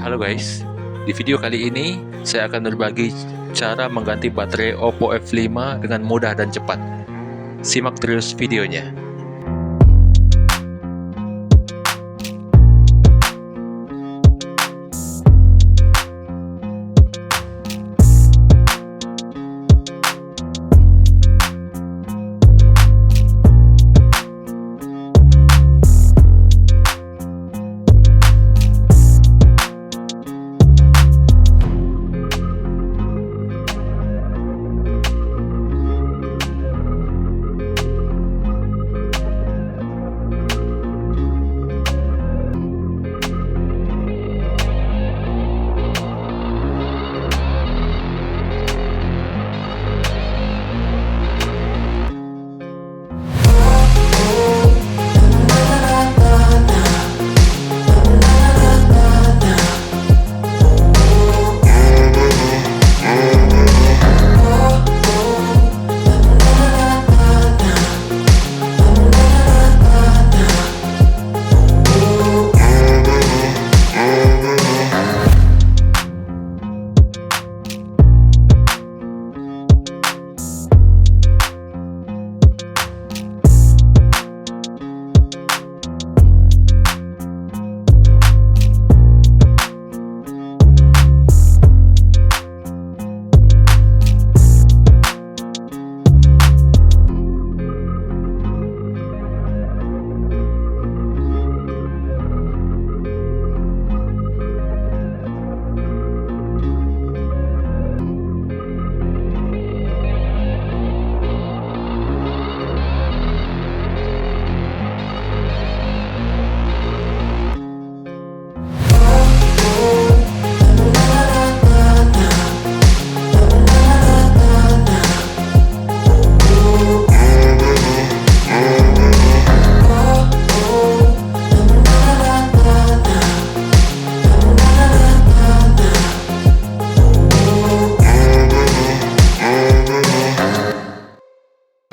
Halo guys, di video kali ini saya akan berbagi cara mengganti baterai Oppo F5 dengan mudah dan cepat. Simak terus videonya.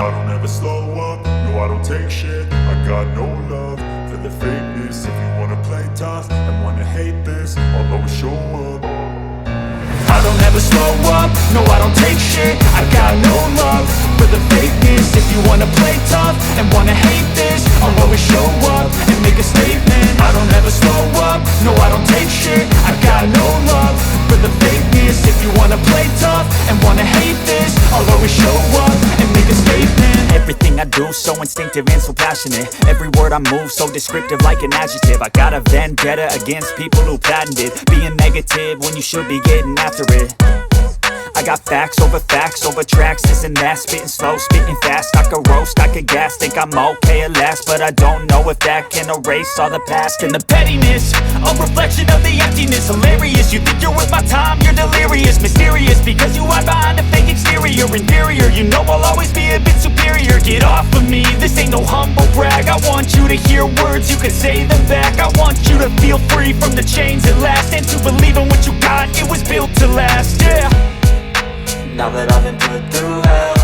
I don't ever slow up, no I don't take shit. I got no love for the fakeness. If you wanna play tough and wanna hate this, I'll always show up. I don't ever slow up, no I don't take shit. I got no love for the fakeness. If you wanna play tough and wanna hate this, I'll always show up and make a statement. I don't ever slow up, no I don't take shit. I got no love for the fakeness. If you wanna play tough and wanna hate this, I'll always show up and make a statement. Everything I do so instinctive and so passionate. Every word I move so descriptive like an adjective. I got a vendetta against people who patented being negative when you should be getting after it. I got facts over tracks, this and that. Spitting slow, spitting fast, I could roast, I could gas. Think I'm okay at last, but I don't know if that can erase all the past. And the pettiness, a reflection of the emptiness. Hilarious, you think you're worth my time, you're delirious. Mysterious, because you hide behind a fake exterior. Inferior, you know I'll always be a bit superior. Get off of me, this ain't no humble brag. I want you to hear words, you can say them back. I want you to feel free from the chains at last, and to believe in what you got, it was built to last, yeah. Now that I've been put through hell,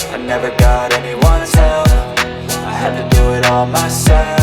I never got anyone's help. I had to do it all myself.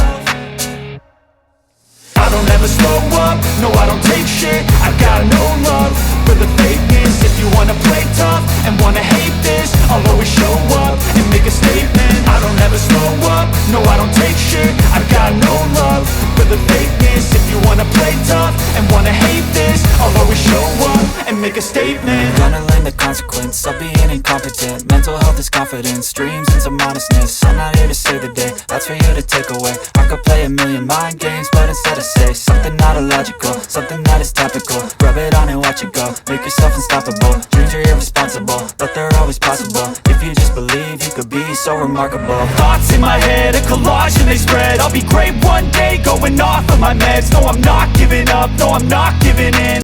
I don't ever slow up, no I don't take shit. I got no love for the fakeness. If you wanna play tough and wanna hate this, I'll always show up and make a statement. I don't ever slow up, no I don't take shit. I got no love for the fakeness. If you wanna play tough and wanna hate this, I'll always show up and make a statement. Gonna learn the consequence of being incompetent. Mental health is confidence, dreams and some honestness. I'm not here to save the day, that's for you to take away. I could play a million mind games, but instead I say something not illogical, something that is topical. Rub it on and watch it go, make yourself unstoppable. Dreams are irresponsible, but they're always possible. If you just believe, you could be so remarkable. Thoughts in my head, a collage and they spread. I'll be great one day, going off of my meds. No, I'm not giving up, no, I'm not giving in.